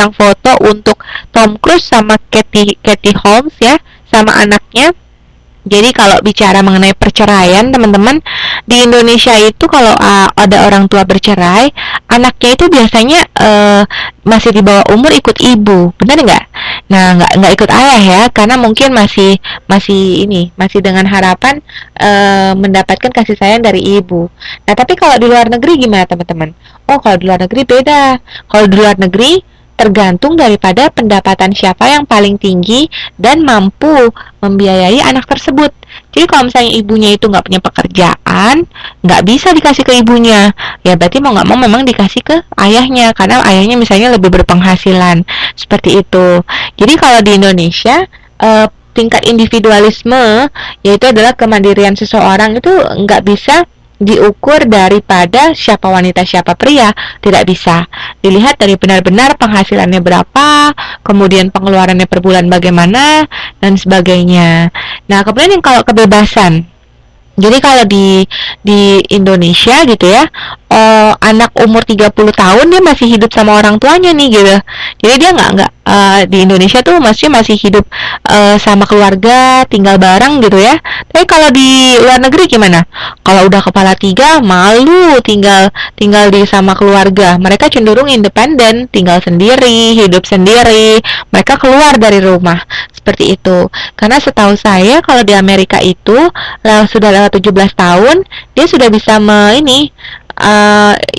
pasang foto untuk Tom Cruise sama Katie Holmes ya, sama anaknya. Jadi kalau bicara mengenai perceraian, teman-teman, di Indonesia itu kalau ada orang tua bercerai, anaknya itu biasanya masih di bawah umur ikut ibu, benar nggak? Nah, nggak ikut ayah ya, karena mungkin masih dengan harapan mendapatkan kasih sayang dari ibu. Nah, tapi kalau di luar negeri gimana, teman-teman? Oh, kalau di luar negeri beda. Kalau di luar negeri tergantung daripada pendapatan siapa yang paling tinggi dan mampu membiayai anak tersebut. Jadi kalau misalnya ibunya itu nggak punya pekerjaan, nggak bisa dikasih ke ibunya, ya berarti mau nggak mau memang dikasih ke ayahnya, karena ayahnya misalnya lebih berpenghasilan, seperti itu. Jadi kalau di Indonesia, tingkat individualisme, yaitu adalah kemandirian seseorang itu nggak bisa diukur daripada siapa wanita siapa pria, tidak bisa dilihat dari benar-benar penghasilannya berapa, kemudian pengeluarannya per bulan bagaimana, dan sebagainya. Nah, kemudian yang kalau kebebasan, jadi kalau di Indonesia gitu ya, anak umur 30 tahun dia masih hidup sama orang tuanya nih gitu. Jadi dia nggak di Indonesia tuh masih hidup sama keluarga, tinggal bareng gitu ya. Tapi kalau di luar negeri gimana? Kalau udah kepala tiga, malu tinggal di sama keluarga. Mereka cenderung independen, tinggal sendiri, hidup sendiri. Mereka keluar dari rumah. Seperti itu. Karena setahu saya kalau di Amerika itu sudah lewat 17 tahun, dia sudah bisa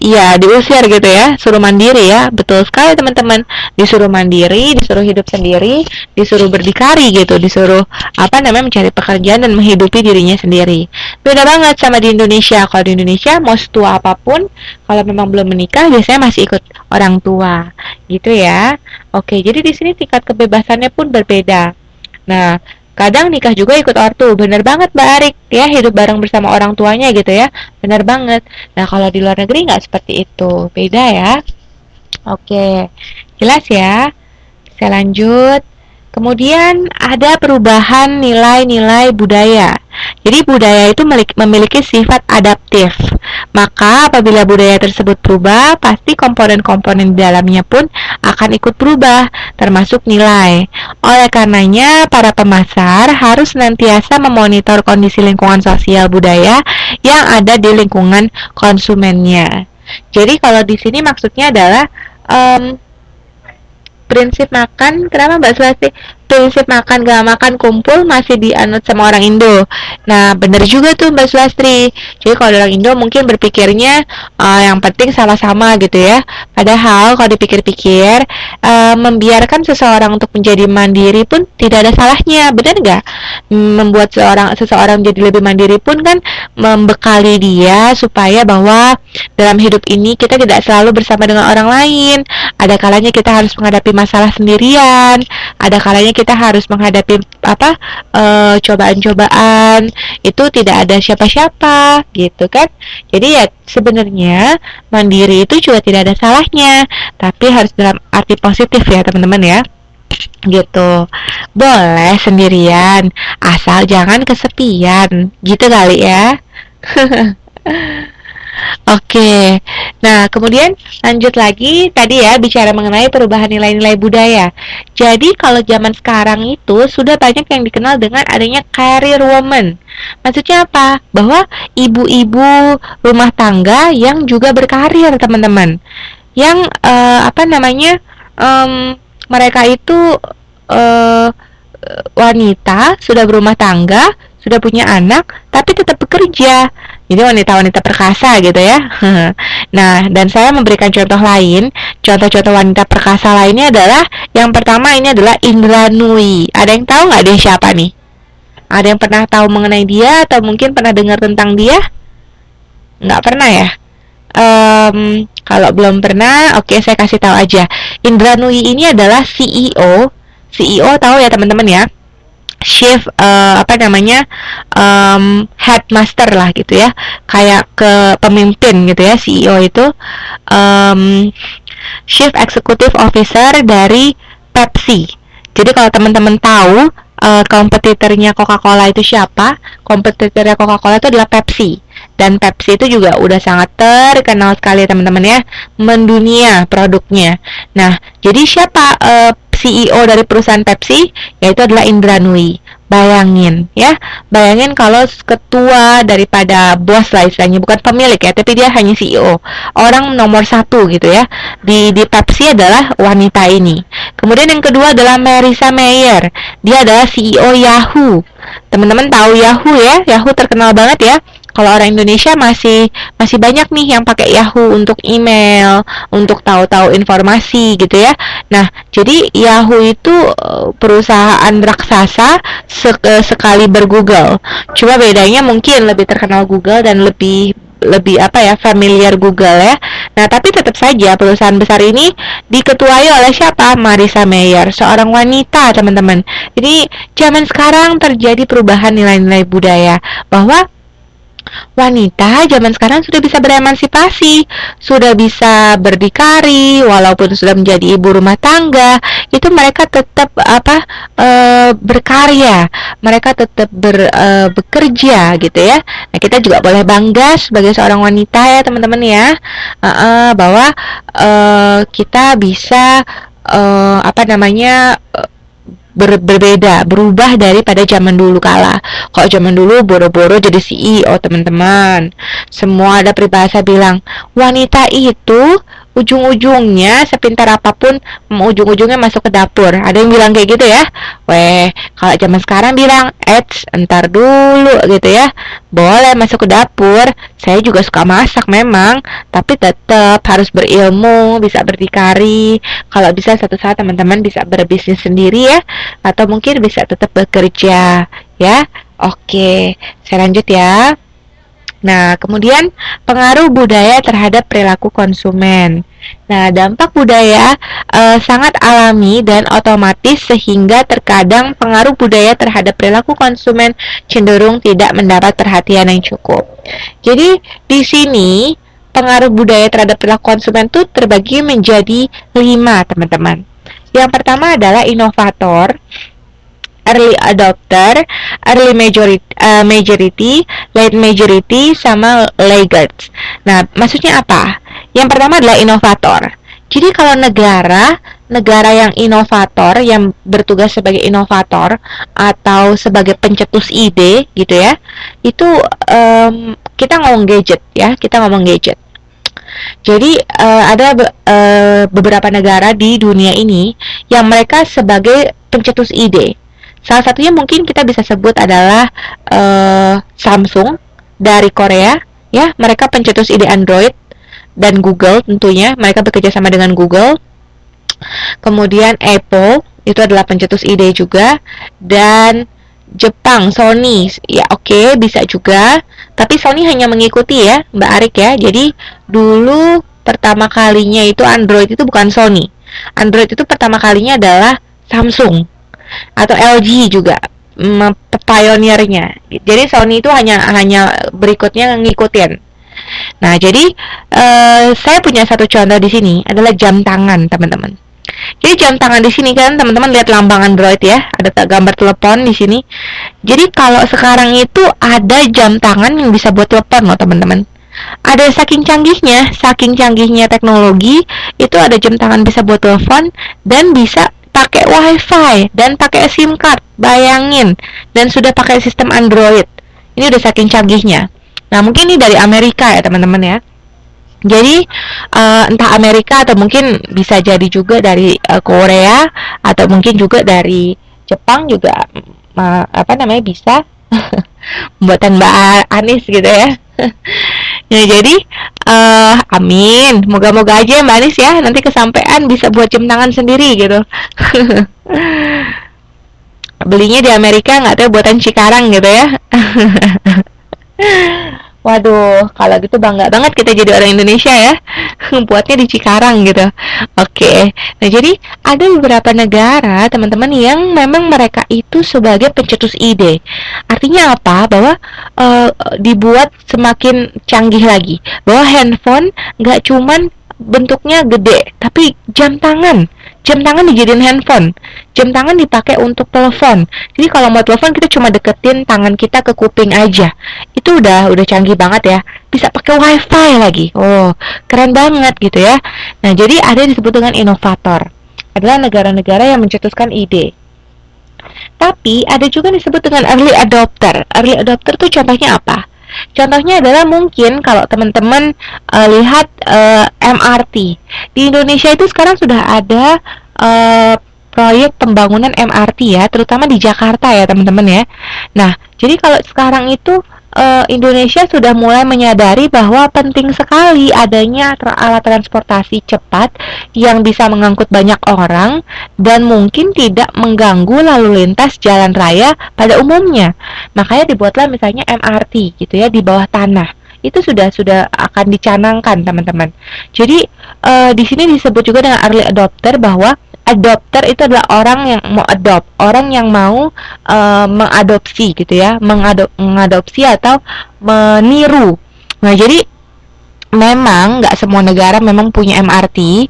ya diusir gitu ya, suruh mandiri ya. Betul sekali teman-teman, disuruh mandiri, disuruh hidup sendiri, disuruh berdikari gitu, disuruh mencari pekerjaan dan menghidupi dirinya sendiri. Beda banget sama di Indonesia. Kalau di Indonesia mau setua apapun, kalau memang belum menikah biasanya masih ikut orang tua gitu ya. Oke, jadi di sini tingkat kebebasannya pun berbeda. Nah, kadang nikah juga ikut ortu, bener banget Mbak Arik ya, hidup bareng bersama orang tuanya gitu ya, bener banget. Nah, kalau di luar negeri nggak seperti itu, beda ya. Oke, jelas ya. Saya lanjut. Kemudian ada perubahan nilai-nilai budaya. Jadi budaya itu memiliki sifat adaptif. Maka apabila budaya tersebut berubah, pasti komponen-komponen di dalamnya pun akan ikut berubah, termasuk nilai. Oleh karenanya, para pemasar harus senantiasa memonitor kondisi lingkungan sosial budaya yang ada di lingkungan konsumennya. Jadi kalau di sini maksudnya adalah prinsip makan, kenapa Mbak Swasti? Prinsip makan gak makan kumpul masih dianut sama orang Indo. Nah, bener juga tuh Mbak Swastri. Jadi kalau orang Indo mungkin berpikirnya yang penting sama-sama gitu ya. Padahal kalau dipikir-pikir, membiarkan seseorang untuk menjadi mandiri pun tidak ada salahnya, benar nggak? Membuat seseorang menjadi lebih mandiri pun kan membekali dia supaya bahwa dalam hidup ini kita tidak selalu bersama dengan orang lain. Ada kalanya kita harus menghadapi masalah sendirian, ada kalanya kita harus menghadapi cobaan-cobaan itu tidak ada siapa-siapa gitu kan. Jadi ya sebenarnya mandiri itu juga tidak ada salahnya, tapi harus dalam arti positif ya teman-teman ya, gitu. Boleh sendirian asal jangan kesepian gitu kali ya. Oke, nah kemudian lanjut lagi tadi ya bicara mengenai perubahan nilai-nilai budaya. Jadi kalau zaman sekarang itu sudah banyak yang dikenal dengan adanya career woman. Maksudnya apa? Bahwa ibu-ibu rumah tangga yang juga berkarir teman-teman. Yang mereka itu wanita sudah berumah tangga, sudah punya anak, tapi tetap bekerja. Jadi wanita-wanita perkasa gitu ya. Nah, dan saya memberikan contoh lain. Contoh-contoh wanita perkasa lainnya adalah, yang pertama ini adalah Indra Nui. Ada yang tahu nggak dia siapa nih? Ada yang pernah tahu mengenai dia atau mungkin pernah dengar tentang dia? Nggak pernah ya? Kalau belum pernah, oke saya kasih tahu aja. Indra Nui ini adalah CEO. CEO tahu ya teman-teman ya? Chief headmaster lah gitu ya, kayak ke pemimpin gitu ya. CEO itu Chief Executive Officer dari Pepsi. Jadi kalau teman-teman tahu kompetitornya Coca-Cola itu siapa? Kompetitornya Coca-Cola itu adalah Pepsi. Dan Pepsi itu juga udah sangat terkenal sekali teman-teman ya, mendunia produknya. Nah, jadi siapa CEO dari perusahaan Pepsi? Yaitu adalah Indra Nui. Bayangin ya, bayangin kalau ketua daripada bos lah istilahnya, bukan pemilik ya, tapi dia hanya CEO, orang nomor satu gitu ya di Pepsi adalah wanita ini. Kemudian yang kedua adalah Marissa Mayer, dia adalah CEO Yahoo. Teman-teman tahu Yahoo ya, Yahoo terkenal banget ya. Kalau orang Indonesia masih banyak nih yang pakai Yahoo untuk email, untuk tahu-tahu informasi gitu ya. Nah, jadi Yahoo itu perusahaan raksasa sekali berGoogle. Cuma bedanya mungkin lebih terkenal Google dan lebih lebih apa ya, familiar Google ya. Nah, tapi tetap saja perusahaan besar ini diketuai oleh siapa? Marissa Mayer, seorang wanita, teman-teman. Jadi, zaman sekarang terjadi perubahan nilai-nilai budaya bahwa wanita zaman sekarang sudah bisa beremansipasi, sudah bisa berdikari, walaupun sudah menjadi ibu rumah tangga, itu mereka tetap berkarya, mereka tetap bekerja gitu ya. Nah, kita juga boleh bangga sebagai seorang wanita ya teman-teman ya, bahwa kita bisa berbeda, berubah daripada zaman dulu kala. Kalau zaman dulu boro-boro jadi CEO, teman-teman. Semua ada peribahasa bilang, wanita itu ujung-ujungnya sepintar apapun, ujung-ujungnya masuk ke dapur. Ada yang bilang kayak gitu ya. Weh, kalau zaman sekarang bilang, entar dulu gitu ya. Boleh masuk ke dapur. Saya juga suka masak memang, tapi tetap harus berilmu, bisa berdikari. Kalau bisa suatu saat teman-teman bisa berbisnis sendiri ya, atau mungkin bisa tetap bekerja ya. Oke, saya lanjut ya. Nah, kemudian pengaruh budaya terhadap perilaku konsumen. Nah, dampak budaya sangat alami dan otomatis sehingga terkadang pengaruh budaya terhadap perilaku konsumen cenderung tidak mendapat perhatian yang cukup. Jadi, di sini pengaruh budaya terhadap perilaku konsumen itu terbagi menjadi 5, teman-teman. Yang pertama adalah inovator, early adopter, early majority, late majority, sama laggards. Nah, maksudnya apa? Yang pertama adalah inovator. Jadi kalau negara yang inovator, yang bertugas sebagai inovator atau sebagai pencetus ide gitu ya, itu kita ngomong gadget ya, kita ngomong gadget. Jadi ada beberapa negara di dunia ini yang mereka sebagai pencetus ide. Salah satunya mungkin kita bisa sebut adalah Samsung dari Korea, ya, mereka pencetus ide Android, dan Google tentunya, mereka bekerja sama dengan Google. Kemudian Apple itu adalah pencetus ide juga, dan Jepang, Sony, ya oke, bisa juga, tapi Sony hanya mengikuti ya, Mbak Arik ya. Jadi dulu pertama kalinya itu Android itu bukan Sony. Android itu pertama kalinya adalah Samsung atau LG juga, pioniernya. Jadi Sony itu hanya berikutnya ngikutin. Nah, jadi saya punya satu contoh di sini adalah jam tangan, teman-teman. Jadi jam tangan di sini kan teman-teman lihat lambang Android ya, ada gambar telepon di sini. Jadi kalau sekarang itu ada jam tangan yang bisa buat telepon loh, teman-teman. Ada saking canggihnya teknologi, itu ada jam tangan bisa buat telepon dan bisa pakai wifi dan pakai SIM card, bayangin, dan sudah pakai sistem Android. Ini udah saking canggihnya. Nah, mungkin ini dari Amerika ya teman-teman ya. Jadi entah Amerika atau mungkin bisa jadi juga dari Korea atau mungkin juga dari Jepang juga, bisa buatan Mbak Anis gitu ya. Ya, jadi amin, moga-moga aja Mbak Anis ya nanti kesampean bisa buat jam tangan sendiri gitu. Belinya di Amerika, nggak tahu buatan Cikarang gitu ya. Waduh, kalau gitu bangga banget kita jadi orang Indonesia ya. Buatnya di Cikarang gitu. Oke. Nah, jadi ada beberapa negara, teman-teman, yang memang mereka itu sebagai pencetus ide. Artinya apa? Bahwa dibuat semakin canggih lagi. Bahwa handphone nggak cuman bentuknya gede, tapi jam tangan. Jam tangan dijadiin handphone. Jam tangan dipakai untuk telepon. Jadi kalau mau telepon kita cuma deketin tangan kita ke kuping aja. Itu udah canggih banget ya. Bisa pakai wifi lagi. Oh, keren banget gitu ya. Nah, jadi ada yang disebut dengan inovator. Adalah negara-negara yang mencetuskan ide. Tapi ada juga yang disebut dengan early adopter. Early adopter tuh contohnya apa? Contohnya adalah mungkin kalau teman-teman lihat MRT. Di Indonesia itu sekarang sudah ada proyek pembangunan MRT ya, terutama di Jakarta ya teman-teman ya. Nah, jadi kalau sekarang itu Indonesia sudah mulai menyadari bahwa penting sekali adanya alat transportasi cepat yang bisa mengangkut banyak orang dan mungkin tidak mengganggu lalu lintas jalan raya pada umumnya. Makanya dibuatlah misalnya MRT gitu ya di bawah tanah. Itu sudah akan dicanangkan teman-teman. Jadi di sini disebut juga dengan early adopter bahwa adopter itu adalah orang yang mau adopt, orang yang mau mengadopsi gitu ya, mengadopsi atau meniru. Nah, jadi memang nggak semua negara memang punya MRT,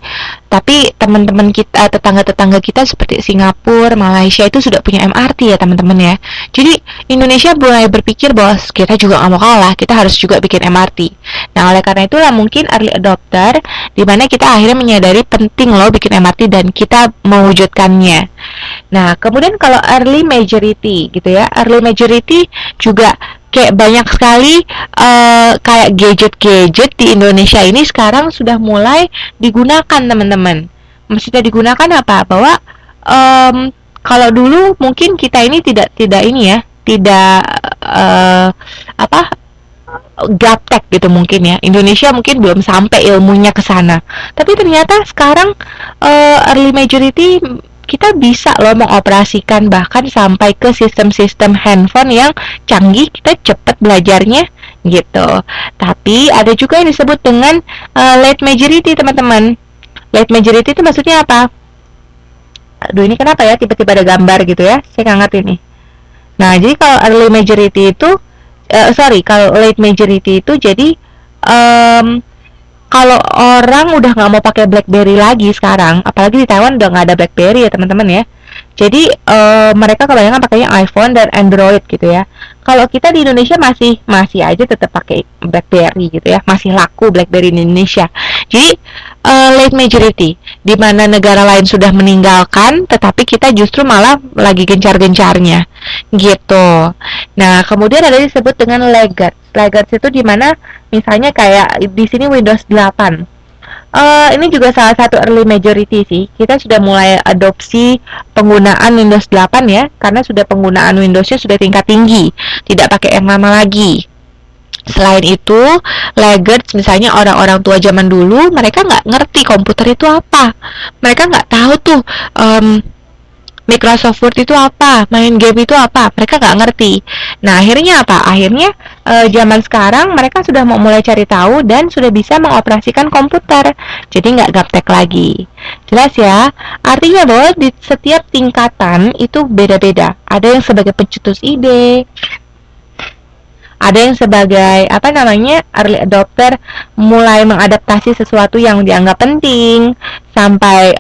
tapi teman-teman kita, tetangga-tetangga kita seperti Singapura, Malaysia itu sudah punya MRT ya teman-teman ya. Jadi Indonesia mulai berpikir bahwa kita juga nggak mau kalah, kita harus juga bikin MRT. Nah, oleh karena itulah mungkin early adopter, di mana kita akhirnya menyadari penting loh bikin MRT dan kita mewujudkannya. Nah, kemudian kalau early majority gitu ya, early majority juga kayak banyak sekali kayak gadget-gadget di Indonesia ini sekarang sudah mulai digunakan teman-teman. Maksudnya digunakan apa? Bahwa kalau dulu mungkin kita ini tidak ini ya, tidak apa gaptek gitu mungkin ya. Indonesia mungkin belum sampai ilmunya ke sana. Tapi ternyata sekarang early majority kita bisa loh mengoperasikan bahkan sampai ke sistem-sistem handphone yang canggih, kita cepat belajarnya gitu. Tapi ada juga yang disebut dengan late majority teman-teman. Late majority itu maksudnya apa? Aduh, ini kenapa ya tiba-tiba ada gambar gitu ya? Saya nggak ngerti nih. Nah, jadi kalau early majority itu kalau late majority itu jadi kalau orang udah nggak mau pakai BlackBerry lagi sekarang, apalagi di Taiwan udah nggak ada BlackBerry ya teman-teman ya. Jadi mereka kebanyakan pakainya iPhone dan Android gitu ya. Kalau kita di Indonesia masih aja tetap pakai BlackBerry gitu ya, masih laku BlackBerry di Indonesia. Jadi late majority, di mana negara lain sudah meninggalkan, tetapi kita justru malah lagi gencar-gencarnya gitu. Nah, kemudian ada disebut dengan laggards. Laggards itu di mana misalnya kayak di sini Windows 8. Ini juga salah satu early majority sih. Kita sudah mulai adopsi penggunaan Windows 8 ya, karena sudah penggunaan Windowsnya sudah tingkat tinggi, tidak pakai yang lama lagi. Selain itu, laggards misalnya orang-orang tua zaman dulu, mereka nggak ngerti komputer itu apa. Mereka nggak tahu tuh Microsoft Word itu apa, main game itu apa, mereka nggak ngerti. Nah, akhirnya apa? Akhirnya zaman sekarang mereka sudah mau mulai cari tahu dan sudah bisa mengoperasikan komputer, jadi nggak gaptek lagi. Jelas ya? Artinya bahwa di setiap tingkatan itu beda-beda. Ada yang sebagai pencetus ide, ada yang sebagai early adopter, mulai mengadaptasi sesuatu yang dianggap penting sampai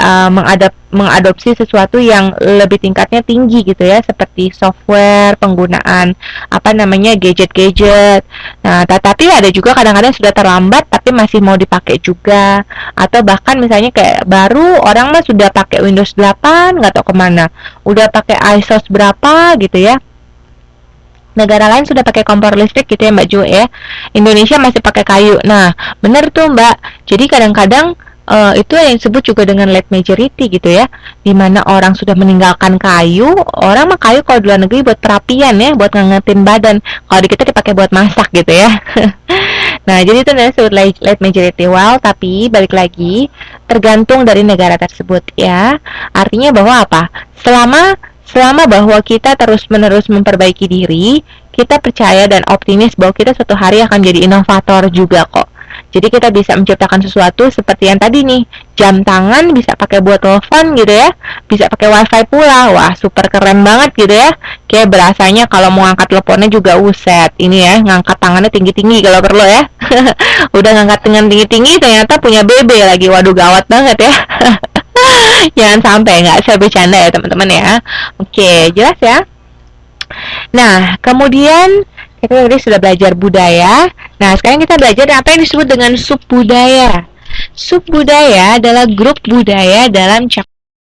mengadopsi sesuatu yang lebih tingkatnya tinggi gitu ya, seperti software, penggunaan gadget-gadget. Nah, tetapi ada juga kadang-kadang sudah terlambat tapi masih mau dipakai juga, atau bahkan misalnya kayak baru orang mah sudah pakai Windows 8 nggak tahu kemana, udah pakai ISOS berapa gitu ya. Negara lain sudah pakai kompor listrik gitu ya Mbak Jo ya. Indonesia masih pakai kayu. Nah, bener tuh Mbak. Jadi kadang-kadang itu yang disebut juga dengan late majority gitu ya. Dimana orang sudah meninggalkan kayu. Orang mah kayu kalau di luar negeri buat perapian ya, buat ngangetin badan. Kalau di kita dipakai buat masak gitu ya. Nah, jadi itu namanya disebut late majority. Well, tapi balik lagi tergantung dari negara tersebut ya. Artinya bahwa apa? Selama bahwa kita terus-menerus memperbaiki diri, kita percaya dan optimis bahwa kita suatu hari akan jadi inovator juga kok. Jadi kita bisa menciptakan sesuatu seperti yang tadi nih, jam tangan bisa pakai buat telepon gitu ya, bisa pakai wifi pula. Wah, super keren banget gitu ya. Kayak berasanya kalau mau ngangkat teleponnya juga uset. Ini ya, ngangkat tangannya tinggi-tinggi kalau perlu ya. Udah ngangkat dengan tinggi-tinggi ternyata punya BB lagi. Waduh, gawat banget ya. Jangan sampai, nggak saya bercanda ya teman-teman ya. Oke, jelas ya. Nah, kemudian kita tadi sudah belajar budaya. Nah, sekarang kita belajar apa yang disebut dengan subbudaya. Subbudaya adalah grup budaya dalam